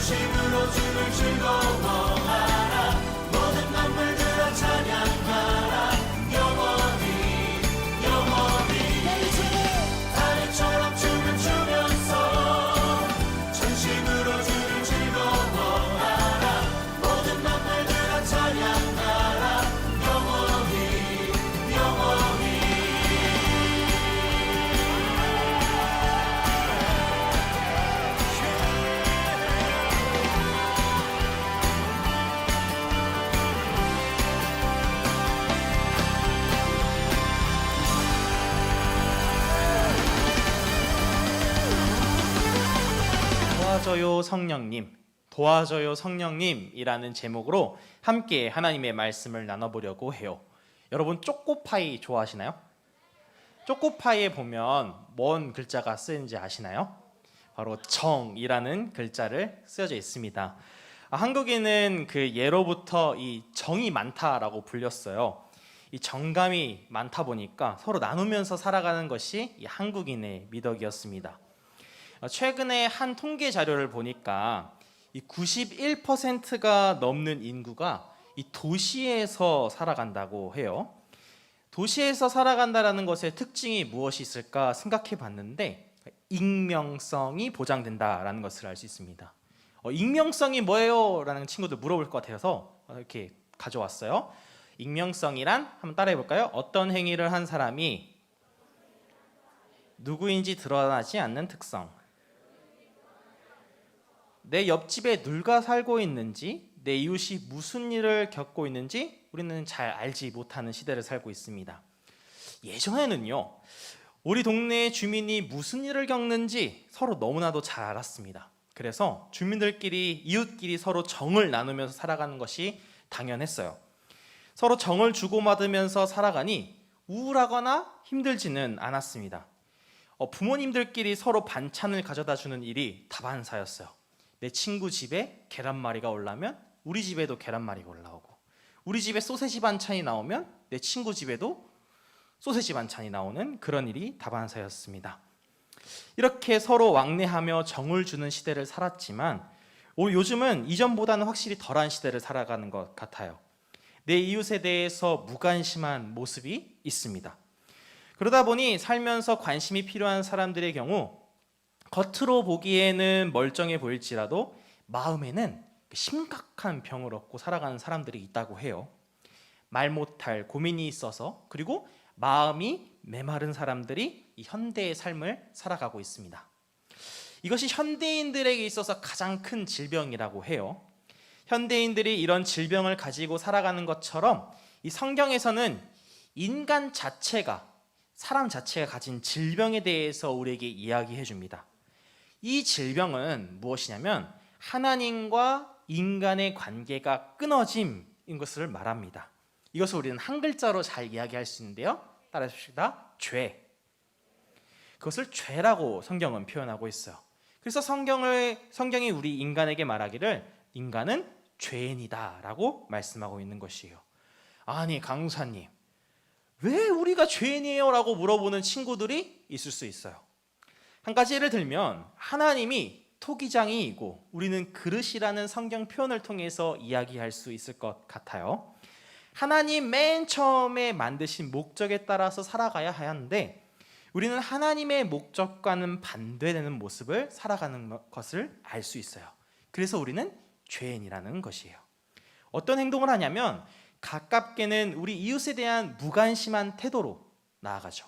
전심으로 주를 즐거워하라. 모든 만물들아 찬양하라. 영원히 영원히 달처럼 춤을 추면서 전심으로 주를 즐거워하라. 모든 만물들아 찬양하라. 영원히 영원히. 도와줘요 성령님, 도와줘요 성령님이라는 제목으로 함께 하나님의 말씀을 나눠보려고 해요. 여러분 초코파이 좋아하시나요? 초코파이에 보면 뭔 글자가 쓰여있는지 아시나요? 바로 정이라는 글자를 쓰여져 있습니다. 한국인은 그 예로부터 이 정이 많다라고 불렸어요. 이 정감이 많다 보니까 서로 나누면서 살아가는 것이 이 한국인의 미덕이었습니다. 최근에 한 통계 자료를 보니까 이 91%가 넘는 인구가 이 도시에서 살아간다고 해요. 도시에서 살아간다라는 것의 특징이 무엇이 있을까 생각해 봤는데 익명성이 보장된다라는 것을 알 수 있습니다. 익명성이 뭐예요? 라는 친구들 물어볼 것 같아서 이렇게 가져왔어요. 익명성이란 한번 따라해 볼까요? 어떤 행위를 한 사람이 누구인지 드러나지 않는 특성. 내 옆집에 누가 살고 있는지, 내 이웃이 무슨 일을 겪고 있는지 우리는 잘 알지 못하는 시대를 살고 있습니다. 예전에는요, 우리 동네의 주민이 무슨 일을 겪는지 서로 너무나도 잘 알았습니다. 그래서 주민들끼리, 이웃끼리 서로 정을 나누면서 살아가는 것이 당연했어요. 서로 정을 주고받으면서 살아가니 우울하거나 힘들지는 않았습니다. 부모님들끼리 서로 반찬을 가져다 주는 일이 다반사였어요. 내 친구 집에 계란말이가 올라오면 우리 집에도 계란말이가 올라오고, 우리 집에 소세지 반찬이 나오면 내 친구 집에도 소세지 반찬이 나오는 그런 일이 다반사였습니다. 이렇게 서로 왕래하며 정을 주는 시대를 살았지만 요즘은 이전보다는 확실히 덜한 시대를 살아가는 것 같아요. 내 이웃에 대해서 무관심한 모습이 있습니다. 그러다 보니 살면서 관심이 필요한 사람들의 경우 겉으로 보기에는 멀쩡해 보일지라도 마음에는 심각한 병을 얻고 살아가는 사람들이 있다고 해요. 말 못할 고민이 있어서, 그리고 마음이 메마른 사람들이 이 현대의 삶을 살아가고 있습니다. 이것이 현대인들에게 있어서 가장 큰 질병이라고 해요. 현대인들이 이런 질병을 가지고 살아가는 것처럼 이 성경에서는 인간 자체가, 사람 자체가 가진 질병에 대해서 우리에게 이야기해 줍니다. 이 질병은 무엇이냐면 하나님과 인간의 관계가 끊어짐인 것을 말합니다. 이것을 우리는 한 글자로 잘 이야기할 수 있는데요, 따라해 봅시다. 죄. 그것을 죄라고 성경은 표현하고 있어요. 그래서 성경이 우리 인간에게 말하기를 인간은 죄인이다 라고 말씀하고 있는 것이에요. 아니 강사님, 왜 우리가 죄인이에요? 라고 물어보는 친구들이 있을 수 있어요. 한 가지 예를 들면 하나님이 토기장이이고 우리는 그릇이라는 성경 표현을 통해서 이야기할 수 있을 것 같아요. 하나님 맨 처음에 만드신 목적에 따라서 살아가야 하는데 우리는 하나님의 목적과는 반대되는 모습을 살아가는 것을 알 수 있어요. 그래서 우리는 죄인이라는 것이에요. 어떤 행동을 하냐면 가깝게는 우리 이웃에 대한 무관심한 태도로 나아가죠.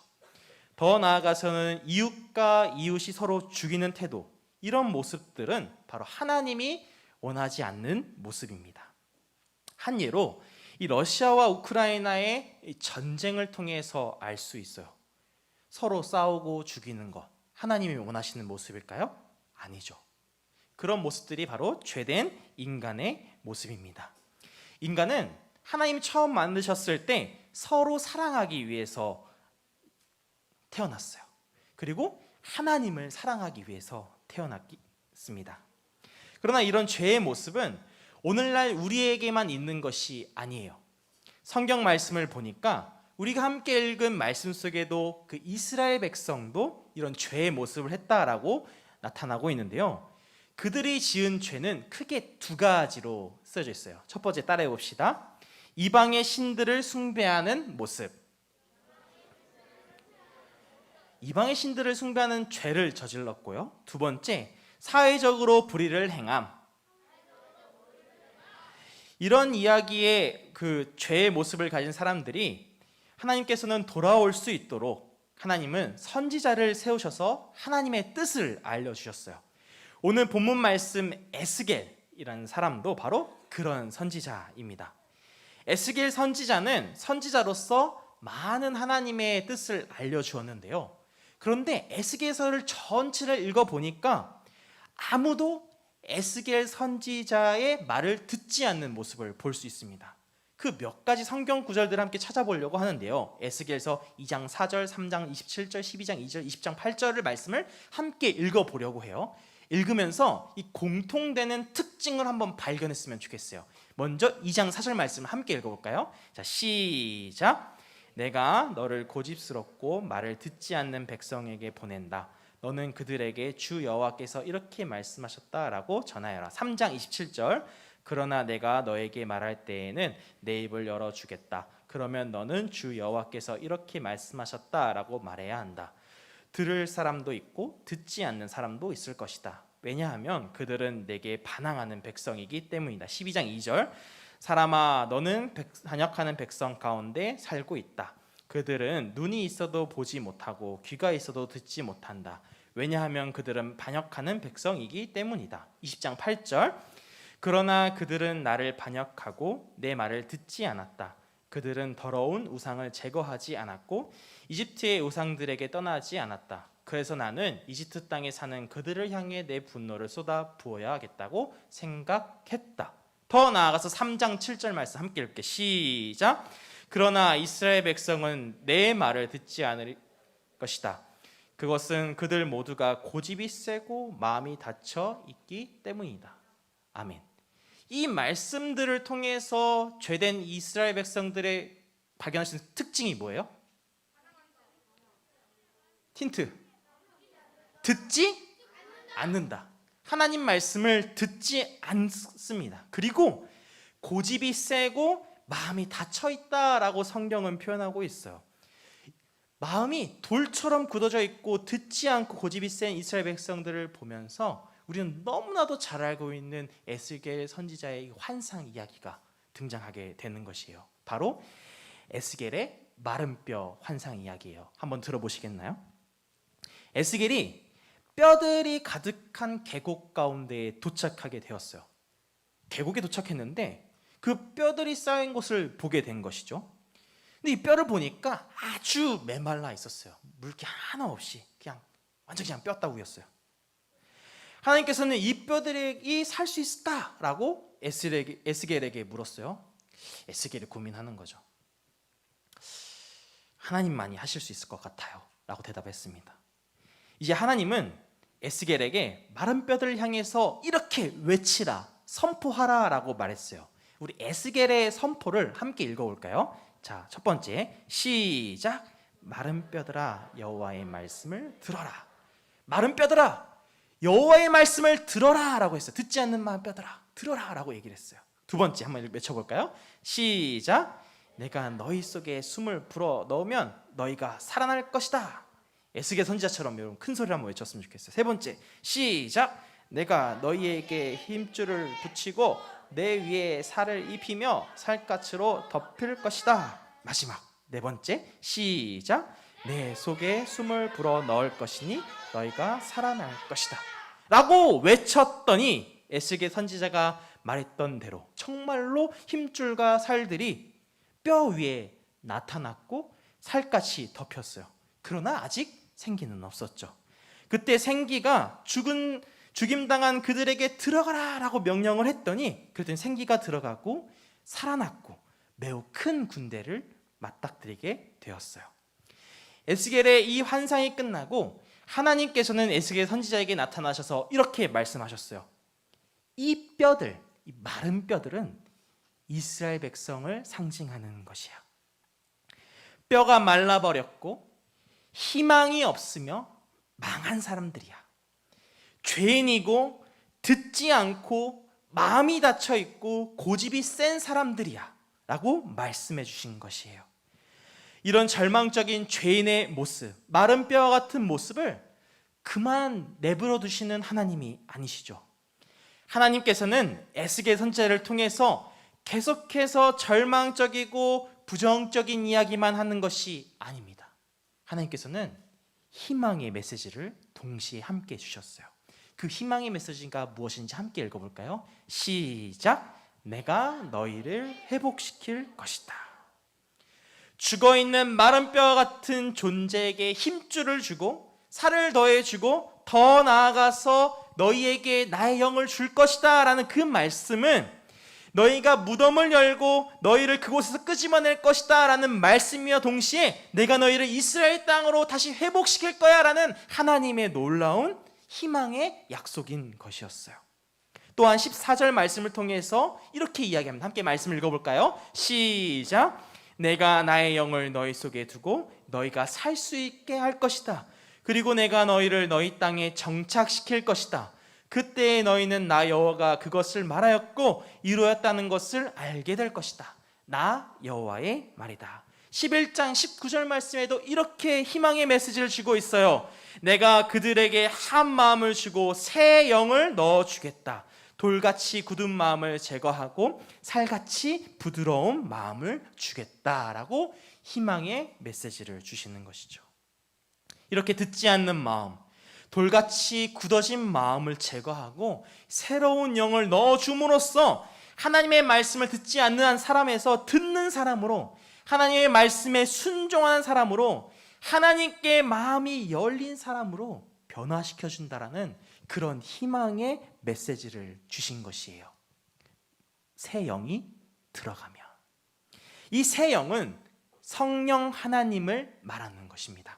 더 나아가서는 이웃과 이웃이 서로 죽이는 태도, 이런 모습들은 바로 하나님이 원하지 않는 모습입니다. 한 예로 이 러시아와 우크라이나의 전쟁을 통해서 알 수 있어요. 서로 싸우고 죽이는 것, 하나님이 원하시는 모습일까요? 아니죠. 그런 모습들이 바로 죄된 인간의 모습입니다. 인간은 하나님이 처음 만드셨을 때 서로 사랑하기 위해서 태어났어요. 그리고 하나님을 사랑하기 위해서 태어났습니다. 그러나 이런 죄의 모습은 오늘날 우리에게만 있는 것이 아니에요. 성경 말씀을 보니까 우리가 함께 읽은 말씀 속에도 그 이스라엘 백성도 이런 죄의 모습을 했다라고 나타나고 있는데요. 그들이 지은 죄는 크게 두 가지로 쓰여져 있어요. 첫 번째 따라해 봅시다. 이방의 신들을 숭배하는 모습. 이방의 신들을 숭배하는 죄를 저질렀고요. 두 번째, 사회적으로 불의를 행함. 이런 이야기의 그 죄의 모습을 가진 사람들이 하나님께서는 돌아올 수 있도록 하나님은 선지자를 세우셔서 하나님의 뜻을 알려주셨어요. 오늘 본문 말씀 에스겔이라는 사람도 바로 그런 선지자입니다. 에스겔 선지자는 선지자로서 많은 하나님의 뜻을 알려주었는데요. 그런데 에스겔서를 전체를 읽어보니까 아무도 에스겔 선지자의 말을 듣지 않는 모습을 볼 수 있습니다. 그 몇 가지 성경 구절들을 함께 찾아보려고 하는데요. 에스겔서 2장 4절, 3장 27절, 12장 2절, 20장 8절을 말씀을 함께 읽어보려고 해요. 읽으면서 이 공통되는 특징을 한번 발견했으면 좋겠어요. 먼저 2장 4절 말씀을 함께 읽어볼까요? 자, 시작. 내가 너를 고집스럽고 말을 듣지 않는 백성에게 보낸다. 너는 그들에게 주 여호와께서 이렇게 말씀하셨다라고 전하여라. 3장 27절. 그러나 내가 너에게 말할 때에는 내 입을 열어주겠다. 그러면 너는 주 여호와께서 이렇게 말씀하셨다라고 말해야 한다. 들을 사람도 있고 듣지 않는 사람도 있을 것이다. 왜냐하면 그들은 내게 반항하는 백성이기 때문이다. 12장 2절. 사람아, 너는 반역하는 백성 가운데 살고 있다. 그들은 눈이 있어도 보지 못하고 귀가 있어도 듣지 못한다. 왜냐하면 그들은 반역하는 백성이기 때문이다. 20장 8절. 그러나 그들은 나를 반역하고 내 말을 듣지 않았다. 그들은 더러운 우상을 제거하지 않았고 이집트의 우상들에게 떠나지 않았다. 그래서 나는 이집트 땅에 사는 그들을 향해 내 분노를 쏟아 부어야 하겠다고 생각했다. 더 나아가서 3장 7절 말씀 함께 읽게. 시작. 그러나 이스라엘 백성은 내 말을 듣지 않을 것이다. 그것은 그들 모두가 고집이 세고 마음이 닫혀 있기 때문이다. 아멘. 이 말씀들을 통해서 죄된 이스라엘 백성들의 발견할 수 있는 특징이 뭐예요? 힌트. 듣지 않는다. 하나님 말씀을 듣지 않습니다. 그리고 고집이 세고 마음이 닫혀 있다라고 성경은 표현하고 있어요. 마음이 돌처럼 굳어져 있고 듣지 않고 고집이 센 이스라엘 백성들을 보면서 우리는 너무나도 잘 알고 있는 에스겔 선지자의 환상 이야기가 등장하게 되는 것이에요. 바로 에스겔의 마른 뼈 환상 이야기예요. 한번 들어보시겠나요? 에스겔이 뼈들이 가득한 계곡 가운데에 도착하게 되었어요. 계곡에 도착했는데 그 뼈들이 쌓인 곳을 보게 된 것이죠. 근데 이 뼈를 보니까 아주 메말라 있었어요. 물기 하나 없이 완전 그냥 뼈다구였어요. 하나님께서는 이 뼈들이 살 수 있다라고 에스겔에게 물었어요. 에스겔이 고민하는 거죠. 하나님만이 하실 수 있을 것 같아요 라고 대답했습니다. 이제 하나님은 에스겔에게 마른 뼈들을 향해서 이렇게 외치라, 선포하라 라고 말했어요. 우리 에스겔의 선포를 함께 읽어볼까요? 자, 첫 번째 시작. 마른 뼈들아 여호와의 말씀을 들어라. 마른 뼈들아 여호와의 말씀을 들어라 라고 했어요. 듣지 않는 마른 뼈들아 들어라 라고 얘기를 했어요. 두 번째 한번 외쳐볼까요? 시작. 내가 너희 속에 숨을 불어 넣으면 너희가 살아날 것이다. 에스겔 선지자처럼 여러분 큰 소리를 한번 외쳤으면 좋겠어요. 세 번째 시작. 내가 너희에게 힘줄을 붙이고 내 위에 살을 입히며 살갗으로 덮을 것이다. 마지막 네 번째 시작. 내 속에 숨을 불어 넣을 것이니 너희가 살아날 것이다 라고 외쳤더니 에스겔 선지자가 말했던 대로 정말로 힘줄과 살들이 뼈 위에 나타났고 살갗이 덮였어요. 그러나 아직 생기는 없었죠. 그때 생기가 죽임당한 그들에게 들어가라 라고 명령을 했더니 그랬더니 생기가 들어가고 살아났고 매우 큰 군대를 맞닥뜨리게 되었어요. 에스겔의 이 환상이 끝나고 하나님께서는 에스겔 선지자에게 나타나셔서 이렇게 말씀하셨어요. 이 뼈들, 이 마른 뼈들은 이스라엘 백성을 상징하는 것이야. 뼈가 말라버렸고 희망이 없으며 망한 사람들이야. 죄인이고 듣지 않고 마음이 닫혀 있고 고집이 센 사람들이야 라고 말씀해 주신 것이에요. 이런 절망적인 죄인의 모습, 마른 뼈와 같은 모습을 그만 내버려 두시는 하나님이 아니시죠. 하나님께서는 에스겔 선지자를 통해서 계속해서 절망적이고 부정적인 이야기만 하는 것이 아닙니다. 하나님께서는 희망의 메시지를 동시에 함께 주셨어요. 그 희망의 메시지가 무엇인지 함께 읽어볼까요? 시작! 내가 너희를 회복시킬 것이다. 죽어있는 마른 뼈와 같은 존재에게 힘줄을 주고 살을 더해주고 더 나아가서 너희에게 나의 영을 줄 것이다 라는 그 말씀은 너희가 무덤을 열고 너희를 그곳에서 끄집어낼 것이다 라는 말씀이와 동시에 내가 너희를 이스라엘 땅으로 다시 회복시킬 거야 라는 하나님의 놀라운 희망의 약속인 것이었어요. 또한 14절 말씀을 통해서 이렇게 이야기합니다. 함께 말씀 읽어볼까요? 시작! 내가 나의 영을 너희 속에 두고 너희가 살 수 있게 할 것이다. 그리고 내가 너희를 너희 땅에 정착시킬 것이다. 그때 너희는 나 여호와가 그것을 말하였고 이루었다는 것을 알게 될 것이다. 나 여호와의 말이다. 11장 19절 말씀에도 이렇게 희망의 메시지를 주고 있어요. 내가 그들에게 한 마음을 주고 새 영을 넣어주겠다. 돌같이 굳은 마음을 제거하고 살같이 부드러운 마음을 주겠다라고 희망의 메시지를 주시는 것이죠. 이렇게 듣지 않는 마음, 돌같이 굳어진 마음을 제거하고 새로운 영을 넣어줌으로써 하나님의 말씀을 듣지 않는 한 사람에서 듣는 사람으로, 하나님의 말씀에 순종하는 사람으로, 하나님께 마음이 열린 사람으로 변화시켜준다라는 그런 희망의 메시지를 주신 것이에요. 새 영이 들어가면, 이 새 영은 성령 하나님을 말하는 것입니다.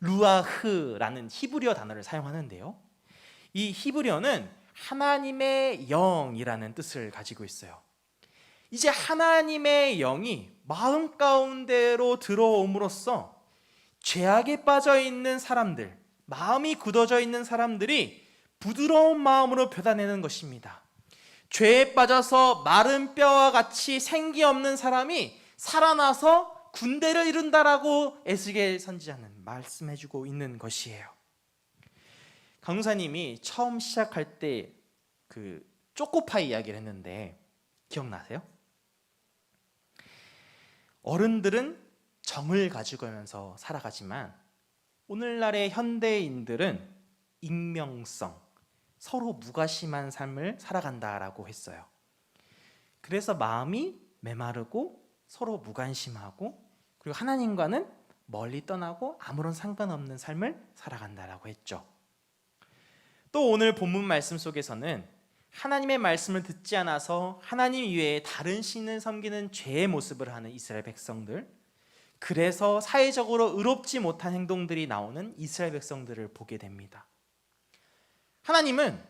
루아흐라는 히브리어 단어를 사용하는데요, 이 히브리어는 하나님의 영이라는 뜻을 가지고 있어요. 이제 하나님의 영이 마음 가운데로 들어옴으로써 죄악에 빠져 있는 사람들, 마음이 굳어져 있는 사람들이 부드러운 마음으로 변화내는 것입니다. 죄에 빠져서 마른 뼈와 같이 생기 없는 사람이 살아나서 군대를 이룬다라고 에스겔 선지자는 말씀해주고 있는 것이에요. 강사님이 처음 시작할 때 그 초코파이 이야기를 했는데 기억나세요? 어른들은 정을 가지고면서 살아가지만 오늘날의 현대인들은 익명성, 서로 무관심한 삶을 살아간다라고 했어요. 그래서 마음이 메마르고 서로 무관심하고 그리고 하나님과는 멀리 떠나고 아무런 상관없는 삶을 살아간다라고 했죠. 또 오늘 본문 말씀 속에서는 하나님의 말씀을 듣지 않아서 하나님 이외에 다른 신을 섬기는 죄의 모습을 하는 이스라엘 백성들, 그래서 사회적으로 의롭지 못한 행동들이 나오는 이스라엘 백성들을 보게 됩니다. 하나님은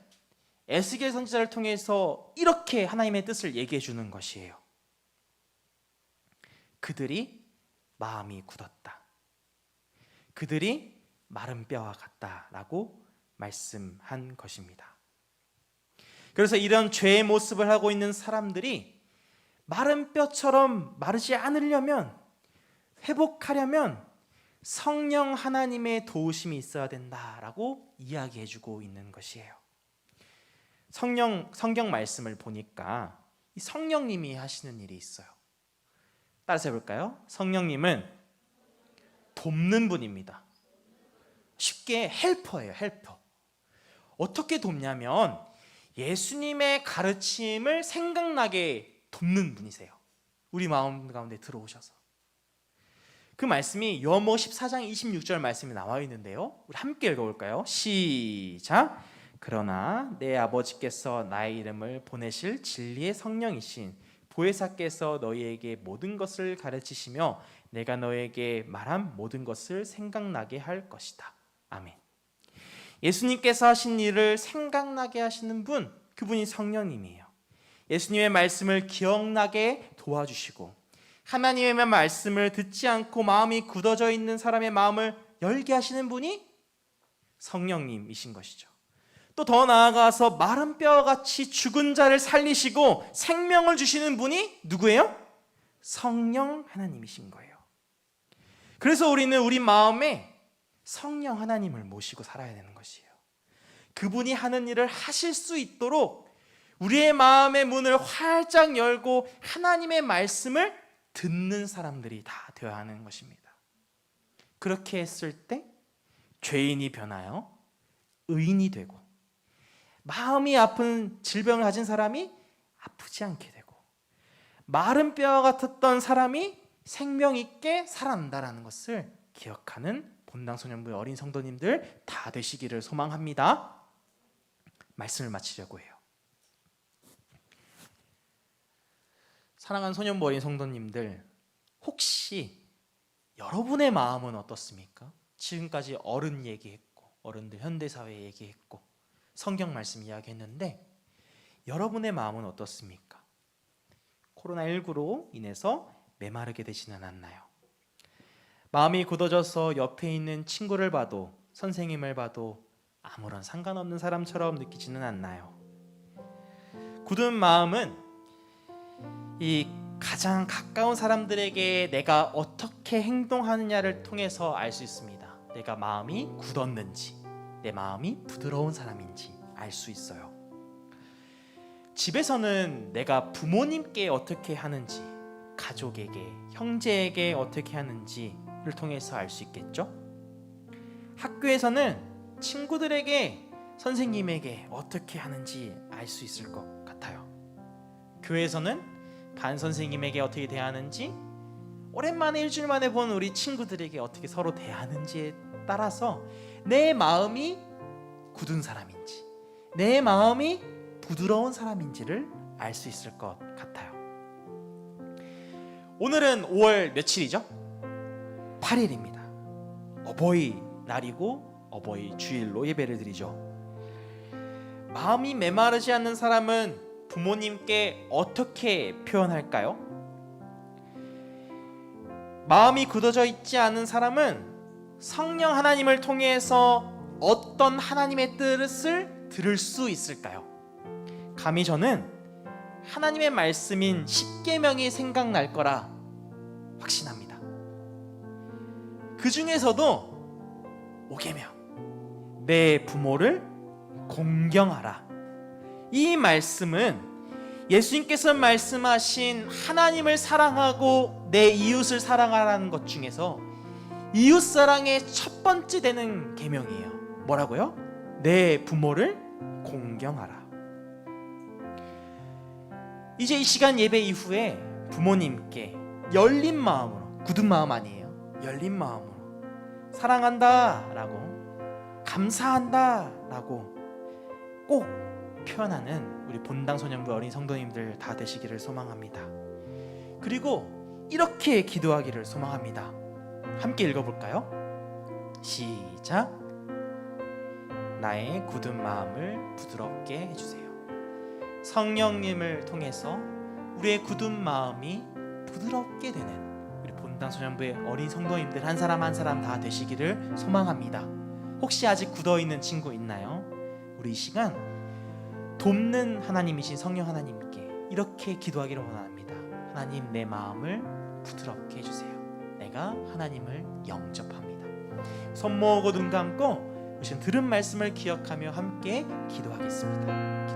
에스겔 선지자를 통해서 이렇게 하나님의 뜻을 얘기해 주는 것이에요. 그들이 마음이 굳었다. 그들이 마른 뼈와 같다라고 말씀한 것입니다. 그래서 이런 죄의 모습을 하고 있는 사람들이 마른 뼈처럼 마르지 않으려면, 회복하려면 성령 하나님의 도우심이 있어야 된다라고 이야기해주고 있는 것이에요. 성경 말씀을 보니까 이 성령님이 하시는 일이 있어요. 따라서 해볼까요? 성령님은 돕는 분입니다. 쉽게 헬퍼예요. 헬퍼. 어떻게 돕냐면 예수님의 가르침을 생각나게 돕는 분이세요. 우리 마음 가운데 들어오셔서. 그 말씀이 요한복음 14장 26절 말씀이 나와 있는데요, 우리 함께 읽어볼까요? 시작! 그러나 내 아버지께서 나의 이름을 보내실 진리의 성령이신 보혜사께서 너희에게 모든 것을 가르치시며 내가 너희에게 말한 모든 것을 생각나게 할 것이다. 아멘. 예수님께서 하신 일을 생각나게 하시는 분, 그분이 성령님이에요. 예수님의 말씀을 기억나게 도와주시고 하나님의 말씀을 듣지 않고 마음이 굳어져 있는 사람의 마음을 열게 하시는 분이 성령님이신 것이죠. 또 더 나아가서 마른 뼈같이 죽은 자를 살리시고 생명을 주시는 분이 누구예요? 성령 하나님이신 거예요. 그래서 우리는 우리 마음에 성령 하나님을 모시고 살아야 되는 것이에요. 그분이 하는 일을 하실 수 있도록 우리의 마음의 문을 활짝 열고 하나님의 말씀을 듣는 사람들이 다 되어야 하는 것입니다. 그렇게 했을 때 죄인이 변하여 의인이 되고, 마음이 아픈 질병을 가진 사람이 아프지 않게 되고, 마른 뼈 같았던 사람이 생명 있게 살아난다는 것을 기억하는 본당 소년부의 어린 성도님들 다 되시기를 소망합니다. 말씀을 마치려고 해요. 사랑하는 소년부 어린 성도님들, 혹시 여러분의 마음은 어떻습니까? 지금까지 어른 얘기했고, 어른들 현대사회 얘기했고, 성경 말씀 이야기했는데 여러분의 마음은 어떻습니까? 코로나19로 인해서 메마르게 되지는 않나요? 마음이 굳어져서 옆에 있는 친구를 봐도, 선생님을 봐도 아무런 상관없는 사람처럼 느끼지는 않나요? 굳은 마음은 이 가장 가까운 사람들에게 내가 어떻게 행동하느냐를 통해서 알 수 있습니다. 내가 마음이 굳었는지, 내 마음이 부드러운 사람인지 알 수 있어요. 집에서는 내가 부모님께 어떻게 하는지, 가족에게, 형제에게 어떻게 하는지를 통해서 알 수 있겠죠? 학교에서는 친구들에게, 선생님에게 어떻게 하는지 알 수 있을 것 같아요. 교회에서는 반 선생님에게 어떻게 대하는지, 오랜만에 일주일 만에 본 우리 친구들에게 어떻게 서로 대하는지에 따라서 내 마음이 굳은 사람인지, 내 마음이 부드러운 사람인지를 알 수 있을 것 같아요. 오늘은 5월 며칠이죠? 8일입니다. 어버이날이고 어버이 주일로 예배를 드리죠. 마음이 메마르지 않는 사람은 부모님께 어떻게 표현할까요? 마음이 굳어져 있지 않은 사람은 성령 하나님을 통해서 어떤 하나님의 뜻을 들을 수 있을까요? 감히 저는 하나님의 말씀인 십계명이 생각날 거라 확신합니다. 그 중에서도 5계명, 내 부모를 공경하라, 이 말씀은 예수님께서 말씀하신 하나님을 사랑하고 내 이웃을 사랑하라는 것 중에서 이웃사랑의 첫 번째 되는 계명이에요. 뭐라고요? 내 부모를 공경하라. 이제 이 시간 예배 이후에 부모님께 열린 마음으로, 굳은 마음 아니에요, 열린 마음으로 사랑한다 라고, 감사한다 라고 꼭 표현하는 우리 본당 소년부 어린 성도님들 다 되시기를 소망합니다. 그리고 이렇게 기도하기를 소망합니다. 함께 읽어볼까요? 시작. 나의 굳은 마음을 부드럽게 해주세요. 성령님을 통해서 우리의 굳은 마음이 부드럽게 되는 우리 본당 소년부의 어린 성도님들 한 사람 한 사람 다 되시기를 소망합니다. 혹시 아직 굳어있는 친구 있나요? 우리 이 시간 돕는 하나님이신 성령 하나님께 이렇게 기도하기를 원합니다. 하나님, 내 마음을 부드럽게 해주세요. 내가 하나님을 영접합니다. 손 모으고 눈 감고 지금 들은 말씀을 기억하며 함께 기도하겠습니다.